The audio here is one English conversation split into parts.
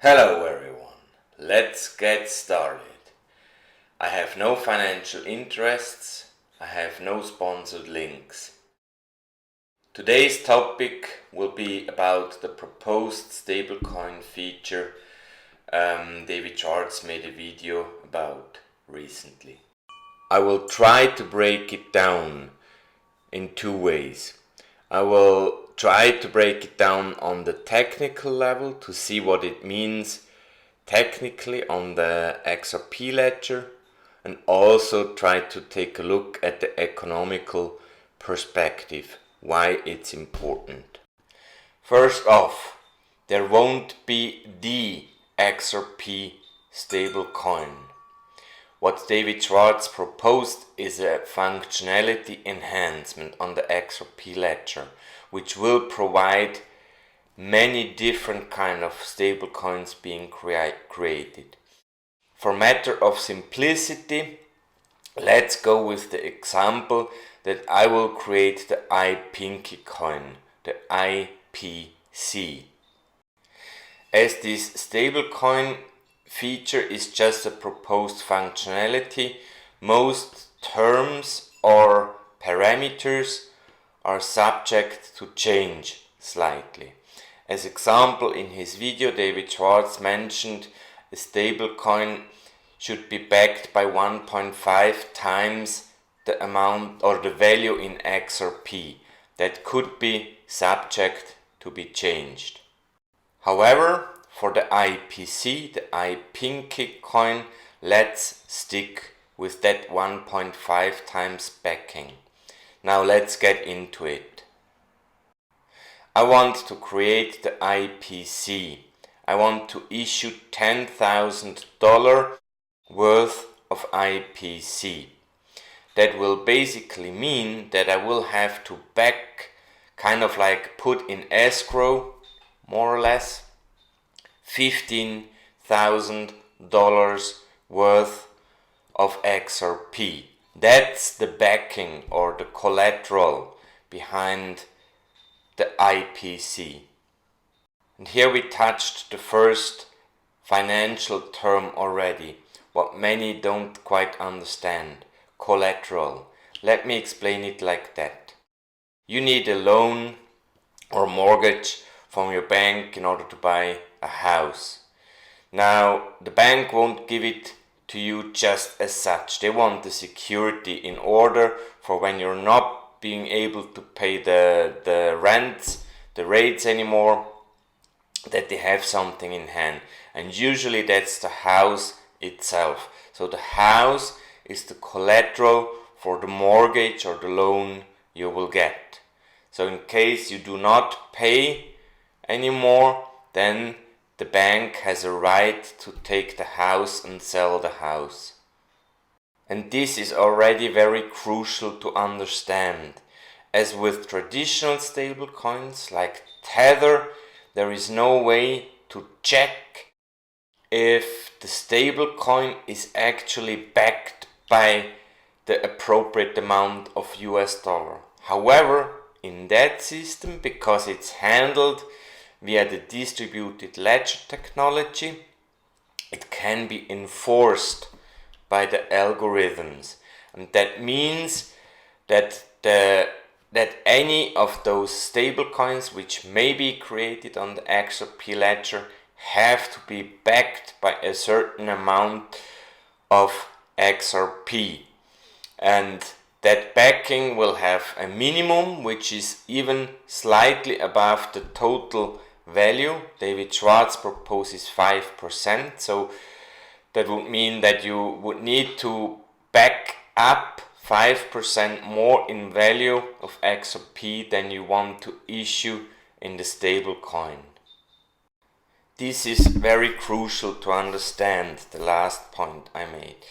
Hello everyone, let's get started. I have no financial interests, I have no sponsored links. Today's topic will be about the proposed stablecoin feature David Schwartz made a video about recently. I will try to break it down in two ways. I will try to break it down on the technical level to see what it means technically on the XRP ledger, and also try to take a look at the economical perspective, why it's important. First off, there won't be the XRP stablecoin. What David Schwartz proposed is a functionality enhancement on the XRP ledger, which will provide many different kind of stablecoins being created. For matter of simplicity, let's go with the example that I will create the iPinky coin, the IPC. As this stablecoin feature is just a proposed functionality, most terms or parameters are subject to change slightly. As example, in his video, David Schwartz mentioned a stablecoin should be backed by 1.5 times the amount or the value in XRP. That could be subject to be changed. However, for the IPC, the iPinky coin, let's stick with that 1.5 times backing. Now let's get into it. I want to create the IPC. I want to issue $10,000 worth of IPC. That will basically mean that I will have to back, kind of like put in escrow, more or less, $15,000 worth of XRP. That's the backing or the collateral behind the IPC. And here we touched the first financial term already, what many don't quite understand: collateral. Let me explain it like that. You need a loan or mortgage from your bank in order to buy a house. Now, the bank won't give it to you just as such. They want the security in order for when you're not being able to pay the rents, the rates anymore, that they have something in hand. And usually that's the house itself. So the house is the collateral for the mortgage or the loan you will get. So in case you do not pay anymore, then the bank has a right to take the house and sell the house. And this is already very crucial to understand. As with traditional stablecoins like Tether, there is no way to check if the stablecoin is actually backed by the appropriate amount of US dollar. However, in that system, because it's handled via the distributed ledger technology, it can be enforced by the algorithms. And that means that any of those stablecoins which may be created on the XRP ledger have to be backed by a certain amount of XRP. And that backing will have a minimum which is even slightly above the total value. David Schwartz proposes 5%, so that would mean that you would need to back up 5% more in value of XRP than you want to issue in the stable coin. This is very crucial to understand, the last point I made,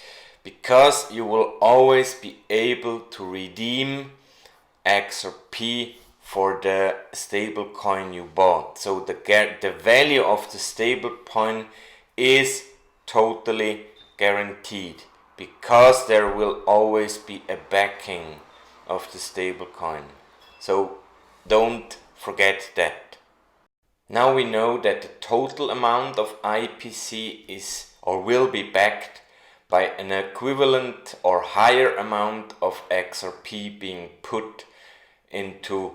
because you will always be able to redeem XRP for the stable coin you bought. So the value of the stable coin is totally guaranteed, because there will always be a backing of the stable coin. So don't forget that. Now we know that the total amount of IPC is or will be backed by an equivalent or higher amount of XRP being put into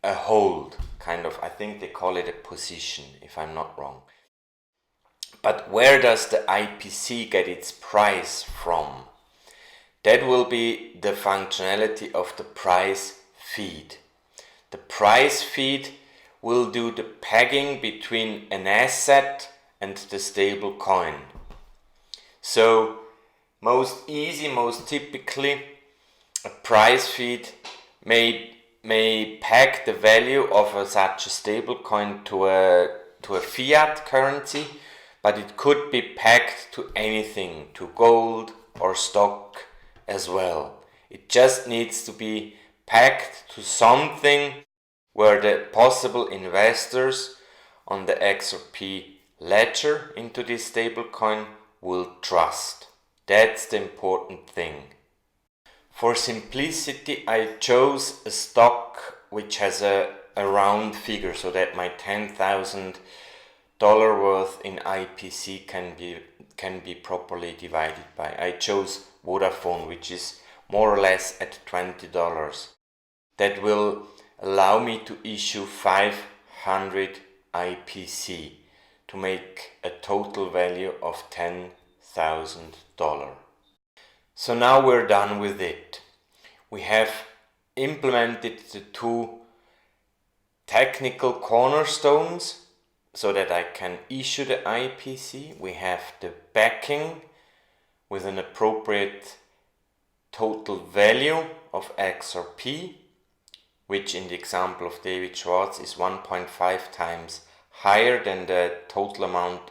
a hold, kind of. I think they call it a position, if I'm not wrong. But where does the IPC get its price from? That will be the functionality of the price feed. The price feed will do the pegging between an asset and the stable coin. So most typically, a price feed may peg the value of such a stable coin to a fiat currency, but it could be pegged to anything, to gold or stock as well. It just needs to be pegged to something where the possible investors on the XRP ledger into this stablecoin will trust. That's the important thing. For simplicity, I chose a stock which has a round figure so that my $10,000 worth in IPC can be properly divided by. I chose Vodafone, which is more or less at $20. That will allow me to issue 500 IPC to make a total value of $10,000. So now we're done with it. We have implemented the two technical cornerstones so that I can issue the IPC. We have the backing with an appropriate total value of XRP, which in the example of David Schwartz is 1.5 times higher than the total amount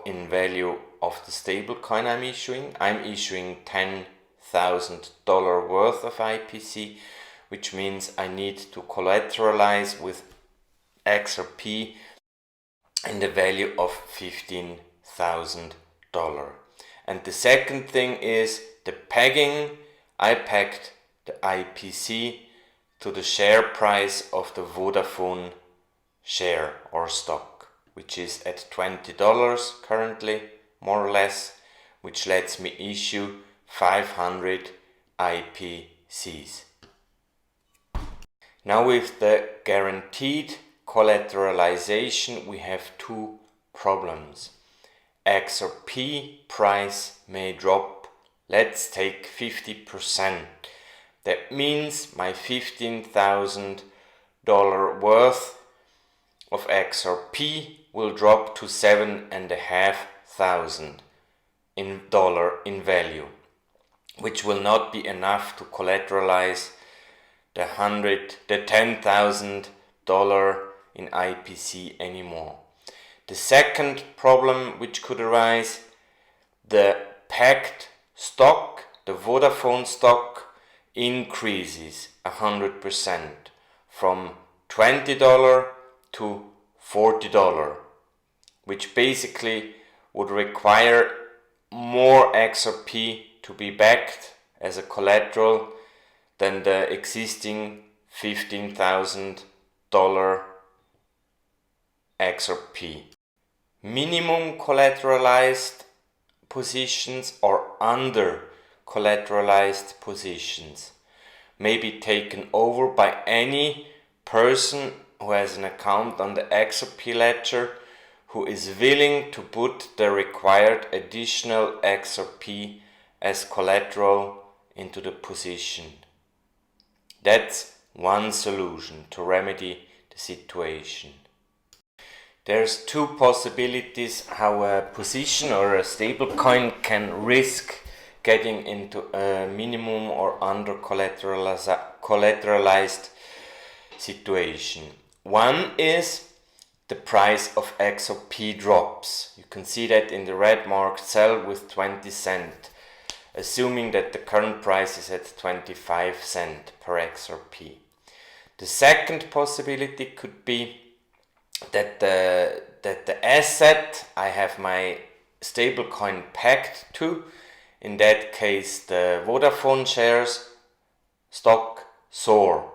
in value of the stable coin I'm issuing. I'm issuing $10,000 worth of IPC, which means I need to collateralize with XRP in the value of $15,000. And the second thing is the pegging. I pegged the IPC to the share price of the Vodafone share or stock, which is at $20 currently, more or less, which lets me issue 500 IPCs. Now with the guaranteed collateralization, we have two problems. XRP price may drop, let's take 50%. That means my $15,000 worth of XRP will drop to $7,500 in value, which will not be enough to collateralize the $10,000 in IPC anymore. The second problem which could arise, the pegged stock, the Vodafone stock, increases 100% from $20 to $40, which basically would require more XRP to be backed as a collateral than the existing $15,000 XRP. Minimum collateralized positions or under collateralized positions may be taken over by any person who has an account on the XRP ledger who is willing to put the required additional XRP as collateral into the position. That's one solution to remedy the situation. There's two possibilities how a position or a stable coin can risk getting into a minimum or under collateralized situation. One is the price of XRP drops. You can see that in the red marked cell with 20 cents, assuming that the current price is at 25 cents per XRP. The second possibility could be that the asset I have my stablecoin pegged to, in that case the Vodafone shares stock, soar.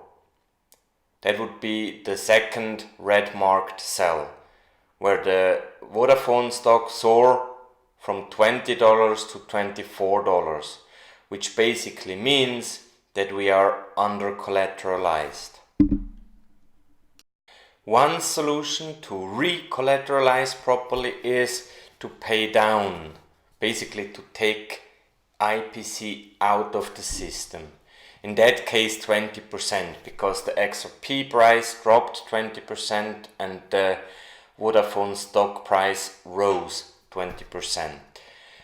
that would be the second red marked cell, where the Vodafone stock soar from $20 to $24, which basically means that we are under collateralized. One solution to re-collateralize properly is to pay down, basically to take IPC out of the system. In that case 20%, because the XRP price dropped 20% and the Vodafone stock price rose 20%.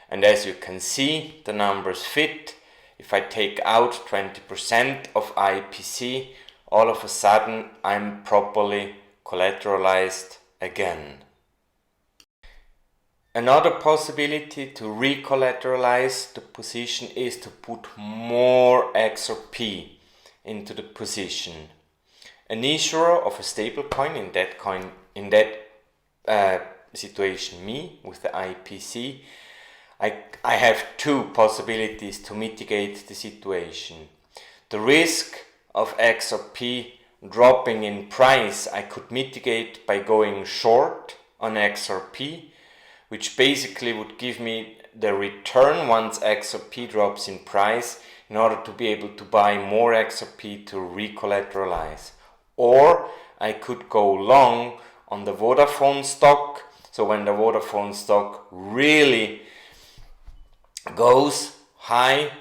And as you can see, the numbers fit. If I take out 20% of IPC, all of a sudden I'm properly collateralized again. Another possibility to re-collateralize the position is to put more XRP into the position. An issuer of a stablecoin, in that situation me with the IPC, I have two possibilities to mitigate the situation. The risk of XRP dropping in price I could mitigate by going short on XRP, which basically would give me the return once XRP drops in price in order to be able to buy more XRP to re-collateralize. Or I could go long on the Vodafone stock, so when the Vodafone stock really goes high,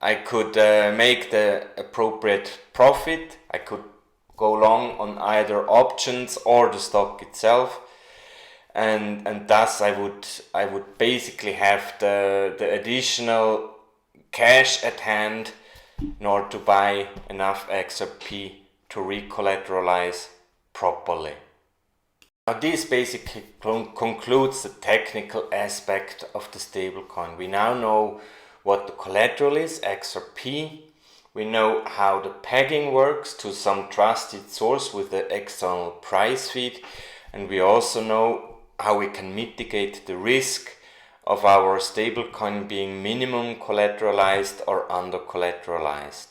I could make the appropriate profit. I could go long on either options or the stock itself, and thus I would basically have the additional cash at hand in order to buy enough XRP to re-collateralize properly. Now this basically concludes the technical aspect of the stablecoin. We now know what the collateral is, XRP. We know how the pegging works to some trusted source with the external price feed, and we also know how we can mitigate the risk of our stablecoin being minimum collateralized or under collateralized.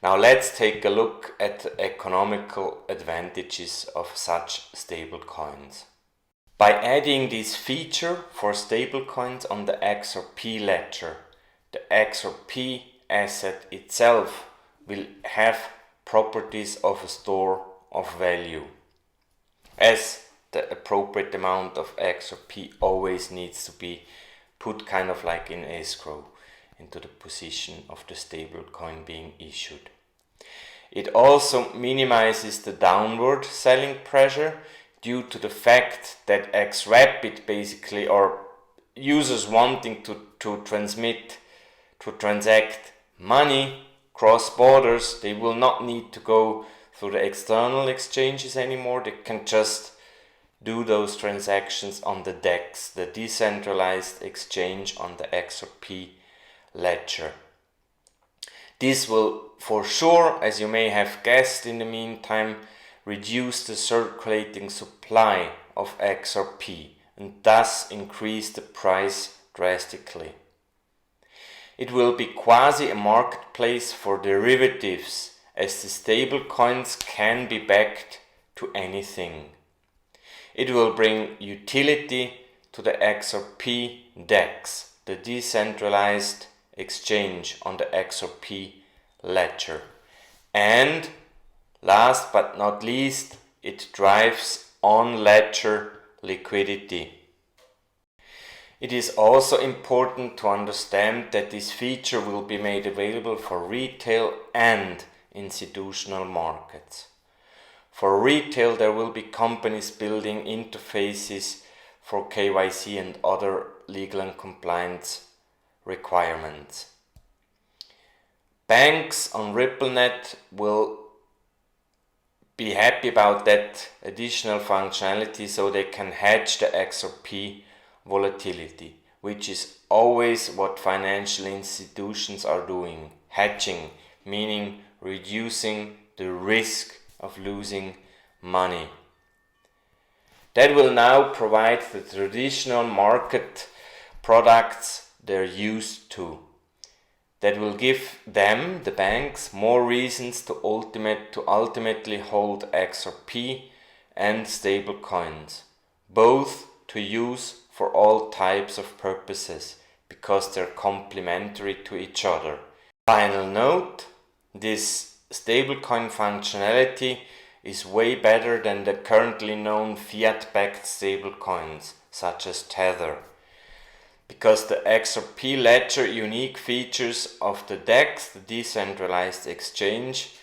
Now let's take a look at the economical advantages of such stablecoins. By adding this feature for stablecoins on the XRP ledger, the XRP asset itself will have properties of a store of value, as the appropriate amount of XRP always needs to be put kind of like in escrow into the position of the stablecoin being issued. It also minimizes the downward selling pressure due to the fact that XRapid basically, or users wanting to transact money cross borders, they will not need to go through the external exchanges anymore. They can just do those transactions on the DEX, the decentralized exchange on the XRP ledger. This will for sure, as you may have guessed in the meantime, reduce the circulating supply of XRP and thus increase the price drastically. It will be quasi a marketplace for derivatives, as the stable coins can be backed to anything. It will bring utility to the XRP DEX, the decentralized exchange on the XRP ledger. And last but not least, it drives on-ledger liquidity. It is also important to understand that this feature will be made available for retail and institutional markets. For retail, there will be companies building interfaces for KYC and other legal and compliance requirements. Banks on RippleNet will be happy about that additional functionality, so they can hedge the XRP volatility, which is always what financial institutions are doing. Hedging, meaning reducing the risk of losing money. That will now provide the traditional market products they're used to. that will give them, the banks, more reasons to ultimately hold XRP and stablecoins, both to use for all types of purposes, because they're complementary to each other. Final note, this stablecoin functionality is way better than the currently known fiat-backed stablecoins, such as Tether, because the XRP ledger unique features of the DEX, the decentralized exchange,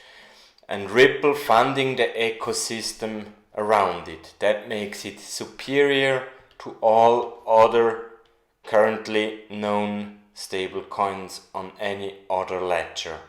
and Ripple funding the ecosystem around it. That makes it superior to all other currently known stablecoins on any other ledger.